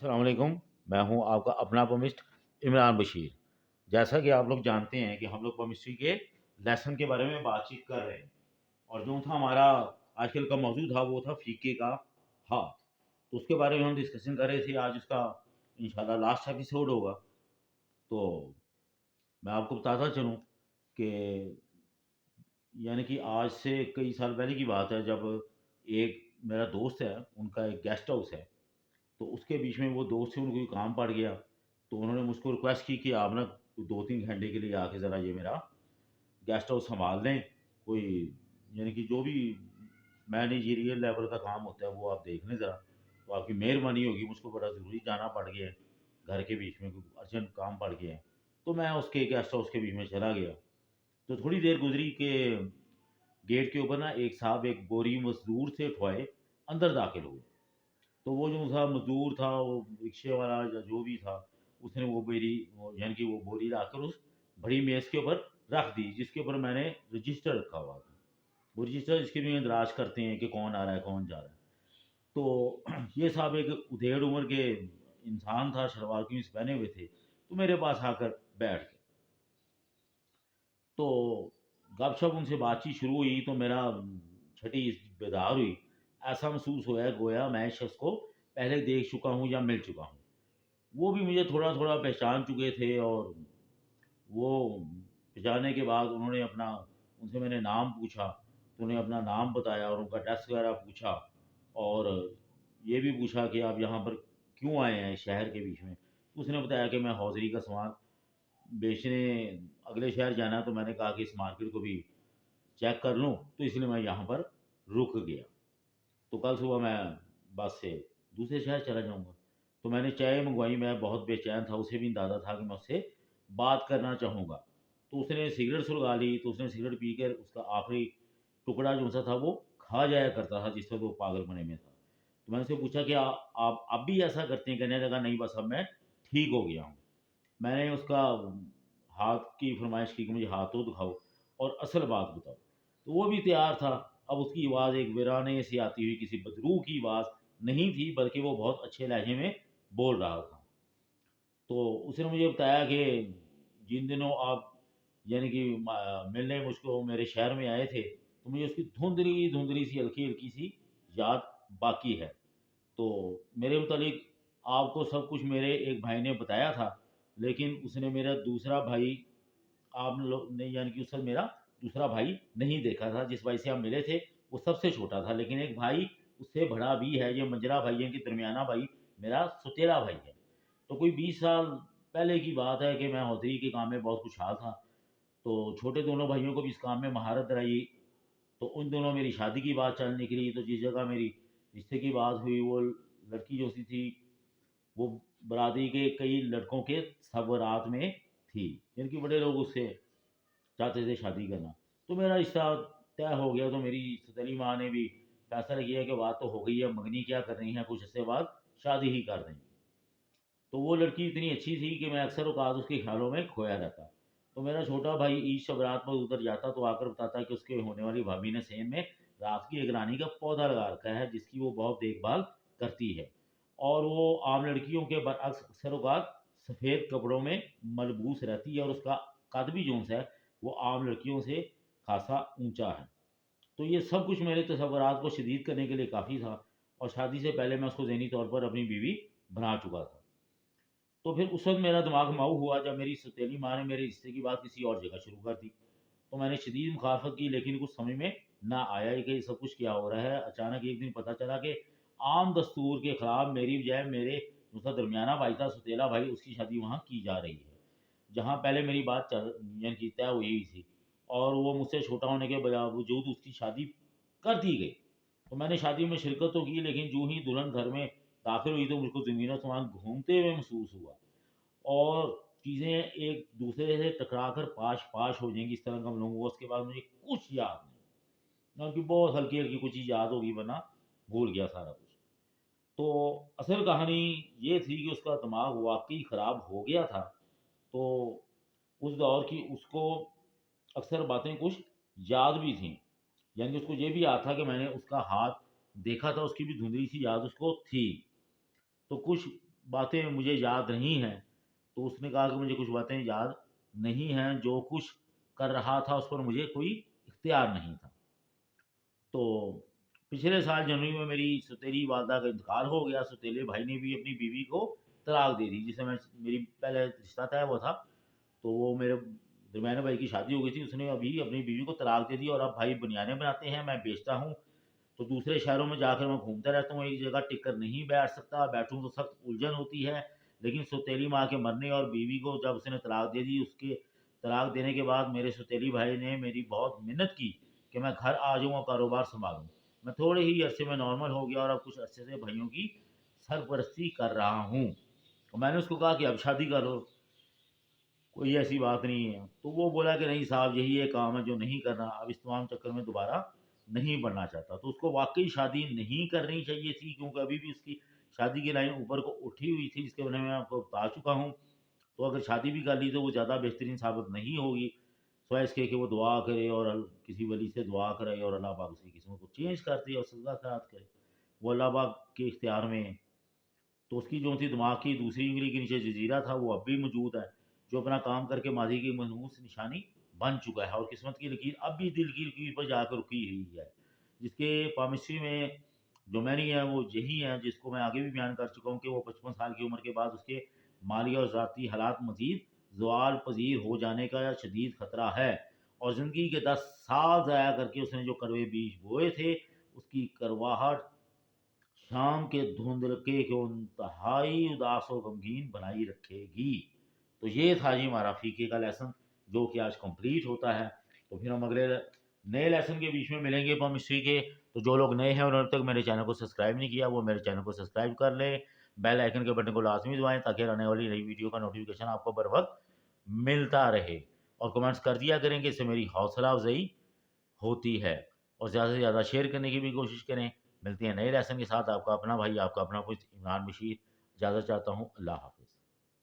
अस्सलाम वालेकुम। मैं हूं आपका अपना पमिस्ट इमरान बशीर। जैसा कि आप लोग जानते हैं कि हम लोग पमिस्ट्री के लेसन के बारे में बातचीत कर रहे हैं, और जो था हमारा आजकल का मौजू था वो था फीके का हाथ। तो उसके बारे में हम डिस्कशन कर रहे थे। आज उसका इंशाल्लाह लास्ट एपिसोड होगा। तो मैं आपको बताता चलूँ कि यानी कि आज से कई साल पहले की बात है, जब एक मेरा दोस्त है, उनका एक गेस्ट हाउस है। तो उसके बीच में वो दोस्त से उनको कोई काम पड़ गया, तो उन्होंने मुझको रिक्वेस्ट की कि आप ना 2-3 घंटे के लिए आके ज़रा ये मेरा गेस्ट हाउस संभाल लें। कोई यानी कि जो भी मैनेजरियल लेवल का काम होता है वो आप देख लें ज़रा, तो आपकी मेहरबानी होगी। मुझको बड़ा ज़रूरी जाना पड़ गया है, घर के बीच में कोई अर्जेंट काम पड़ गया है। तो मैं उसके गेस्ट हाउस के बीच में चला गया। तो थोड़ी देर गुजरी कि गेट के ऊपर ना एक साहब एक बोरी मजदूर से उठवाए अंदर दाखिल हुए। तो वो जो था मजदूर था, वो रिक्शे वाला या जो भी था, उसने वो मेरी यानी कि वो बोरी लाकर उस बड़ी मेज़ के ऊपर रख दी, जिसके ऊपर मैंने रजिस्टर रखा हुआ था। वो रजिस्टर जिसके लिए दराज करते हैं कि कौन आ रहा है कौन जा रहा है। तो ये साहब एक उधेड़ उम्र के इंसान था, शलवार कमीज पहने हुए थे। तो मेरे पास आकर बैठ गए। तो गपशप उनसे बातचीत शुरू हुई, तो मेरा छठी बेदार हुई। ऐसा महसूस होया गोया मैं इस शख्स को पहले देख चुका हूँ या मिल चुका हूँ। वो भी मुझे थोड़ा थोड़ा पहचान चुके थे, और वो पहचानने के बाद उन्होंने अपना उनसे मैंने नाम पूछा, तो उन्हें अपना नाम बताया और उनका एड्रेस वगैरह पूछा। और ये भी पूछा कि आप यहाँ पर क्यों आए हैं शहर के बीच में। तो उसने बताया कि मैं हौजरी का सामान बेचने अगले शहर जाना है, तो मैंने कहा कि इस मार्केट को भी चेक कर लूँ, तो इसलिए मैं यहाँ पर रुक गया। तो कल सुबह मैं बस से दूसरे शहर चला जाऊँगा। तो मैंने चाय मंगवाई। मैं बहुत बेचैन था, उसे भी अंदाज़ा था कि मैं उससे बात करना चाहूँगा। तो उसने सिगरेट सुलगा ली, तो उसने सिगरेट पी कर उसका आखिरी टुकड़ा जो सा था वो खा जाया करता था, जिस वक्त वो पागलपने में था। तो मैंने उससे पूछा कि आप अब भी ऐसा करते हैं? कहने लगा नहीं, बस अब मैं ठीक हो गया हूँ। मैंने उसका हाथ की फरमाइश की कि मुझे हाथ तो दिखाओ और असल बात बताओ। तो वो भी तैयार था। अब उसकी आवाज़ एक वीराने से आती हुई किसी बदरू की आवाज़ नहीं थी, बल्कि वो बहुत अच्छे लहजे में बोल रहा था। तो उसने मुझे बताया कि जिन दिनों आप यानी कि मिलने मुझको मेरे शहर में आए थे, तो मुझे उसकी धुंधली धुंधली सी हल्की हल्की सी याद बाकी है। तो मेरे मुतालिक आपको सब कुछ मेरे एक भाई ने बताया था, लेकिन उसने मेरा दूसरा भाई आप लोग ने यानी कि उस वक़्त मेरा दूसरा भाई नहीं देखा था। जिस भाई से आप मिले थे वो सबसे छोटा था, लेकिन एक भाई उससे बड़ा भी है। ये मंझला भाई है कि दरमियाना भाई मेरा सौतेला भाई है। तो कोई 20 साल पहले की बात है कि मैं हौजरी के काम में बहुत खुशहाल था। तो छोटे दोनों भाइयों को भी इस काम में महारत दिलाई। तो उन दोनों मेरी शादी की बात चल निकली। तो जिस जगह मेरी रिश्ते की बात हुई, वो लड़की जो सी थी, वो बरादरी के कई लड़कों के सवरात में थी, जिनकी बड़े लोग उससे चाहते थे शादी करना। तो मेरा रिश्ता तय हो गया। तो मेरी सौतेली माँ ने भी फैसला किया कि बात तो हो गई है, मंगनी क्या करनी है, कुछ अर्से बाद शादी ही कर देंगे। तो वो लड़की इतनी अच्छी थी कि मैं अक्सर औकात उसके ख्यालों में खोया रहता। तो मेरा छोटा भाई ईद शब रात पर उधर जाता तो आकर बताता कि उसके होने वाली भाभी ने सेन में रात की एक रानी का पौधा लगा रखा है, जिसकी वो बहुत देखभाल करती है। और वो आम लड़कियों के बरअक्स अक्सर औकात सफ़ेद कपड़ों में मलबूस रहती है, और उसका कद भी जो है वो आम लड़कियों से खासा ऊंचा है। तो ये सब कुछ मेरे तसव्वुरात को शदीद करने के लिए काफ़ी था, और शादी से पहले मैं उसको ज़हनी तौर पर अपनी बीवी बना चुका था। तो फिर उस वक़्त मेरा दिमाग माऊ हुआ जब मेरी सौतेली माँ ने मेरे रिश्ते की बात किसी और जगह शुरू कर दी। तो मैंने शदीद मुखालफत की, लेकिन कुछ समझ में ना आया कि ये सब कुछ क्या हो रहा है। अचानक एक दिन पता चला कि आम दस्तूर के खिलाफ मेरी बजाय मेरे उसका दरमियाना भाई था, सौतेला भाई, उसकी शादी वहाँ की जा रही है, जहाँ पहले मेरी बात चल यानी कि तय हुई हुई थी। और वो मुझसे छोटा होने के बावजूद उसकी शादी कर दी गई। तो मैंने शादी में शिरकत तो की, लेकिन जो ही दुल्हन घर में दाखिल हुई तो मुझको ज़मीन आसमान घूमते हुए महसूस हुआ, और चीज़ें एक दूसरे से टकरा कर पाश पाश हो जाएंगी, इस तरह का मालूम हुआ। उसके बाद मुझे कुछ याद नहीं, ना कि बहुत हल्की हल्की कुछ चीज़ याद होगी, वरना भूल गया सारा कुछ। तो असल कहानी ये थी कि उसका दिमाग वाकई ख़राब हो गया था। तो उस दौर की उसको अक्सर बातें कुछ याद भी थीं। यानी कि उसको ये भी याद था कि मैंने उसका हाथ देखा था, उसकी भी धुंधली सी याद उसको थी। तो कुछ باتیں مجھے یاد نہیں ہیں، تو اس نے کہا کہ مجھے کچھ باتیں یاد نہیں ہیں، جو کچھ کر رہا تھا اس پر مجھے کوئی اختیار نہیں تھا۔ تو پچھلے سال جنوری میں میری سوتیلی والدہ کا انتقال ہو گیا۔ سوتیلے بھائی نے بھی اپنی بیوی کو طلاق دے دی، جسے میں میری پہلے رشتہ طے ہوا تھا، تو وہ میرے درمیانے بھائی کی شادی ہو گئی تھی، اس نے ابھی اپنی بیوی کو طلاق دے دی، اور اب بھائی بنیادیں بناتے ہیں، میں بیچتا ہوں، تو دوسرے شہروں میں جا کر میں گھومتا رہتا ہوں، ایک جگہ ٹک کر نہیں بیٹھ سکتا، بیٹھوں تو سخت الجھن ہوتی ہے۔ لیکن سوتیلی ماں کے مرنے اور بیوی کو جب اس نے طلاق دے دی، اس کے طلاق دینے کے بعد میرے سوتیلی بھائی نے میری بہت منت کی کہ میں گھر آ جاؤں اور کاروبار سنبھالوں۔ میں تھوڑے ہی عرصے میں نارمل ہو گیا اور اب کچھ عرصے سے بھائیوں کی سرپرستی کر رہا ہوں۔ اور میں نے اس کو کہا کہ اب شادی کر لو، کوئی ایسی بات نہیں ہے، تو وہ بولا کہ نہیں صاحب یہی ایک کام ہے جو نہیں کرنا، اب اس تمام چکر میں دوبارہ نہیں بڑھنا چاہتا۔ تو اس کو واقعی شادی نہیں کرنی چاہیے تھی، کیونکہ ابھی بھی اس کی شادی کی لائن اوپر کو اٹھی ہوئی تھی، جس کے بارے میں آپ کو بتا چکا ہوں۔ تو اگر شادی بھی کر لی تو وہ زیادہ بہترین ثابت نہیں ہوگی، سوائے اس کے کہ وہ دعا کرے اور کسی ولی سے دعا کرے اور اللہ پاک اس کی قسمت کو چینج کر دے اور سزا خیرات کرے، وہ اللہ پاک کے اختیار میں ہے۔ تو اس کی جو تھی دماغ کی دوسری انگلی کے نیچے جزیرہ تھا، وہ اب بھی موجود ہے، جو اپنا کام کر کے ماضی کی منحوس نشانی بن چکا ہے، اور قسمت کی لکیر اب بھی دل کی لکیر پر جا کر رکی ہوئی ہے، جس کے پامسٹری میں جو میں نہیں ہے وہ یہی ہے، جس کو میں آگے بھی بیان کر چکا ہوں کہ وہ 55 سال کی عمر کے بعد اس کے مالی اور ذاتی حالات مزید زوال پذیر ہو جانے کا شدید خطرہ ہے، اور زندگی کے 10 سال ضائع کر کے اس نے جو کڑوے بیج بوئے تھے، اس کی کرواہٹ شام کے دھندلکے کو انتہائی اداس و غمگین بنائی رکھے گی۔ تو یہ تھا جی ہمارا فیقے کا لیسن، جو کہ آج کمپلیٹ ہوتا ہے۔ تو پھر ہم اگلے نئے لیسن کے بیچ میں ملیں گے پامسٹری کے۔ تو جو لوگ نئے ہیں انہوں نے اب تک میرے چینل کو سبسکرائب نہیں کیا، وہ میرے چینل کو سبسکرائب کر لیں، بیل آئکن کے بٹن کو لازمی دبائیں تاکہ آنے والی نئی ویڈیو کا نوٹیفیکیشن آپ کو بر وقت ملتا رہے، اور کمنٹس کر دیا کریں کہ اس سے میری حوصلہ افزائی ہوتی ہے، اور زیادہ سے زیادہ شیئر کرنے کی بھی کوشش کریں۔ ملتے ہیں نئے لیسن کے ساتھ، آپ کا اپنا بھائی، آپ کا اپنا کچھ عمران بشیر اجازت چاہتا ہوں۔ اللہ حافظ۔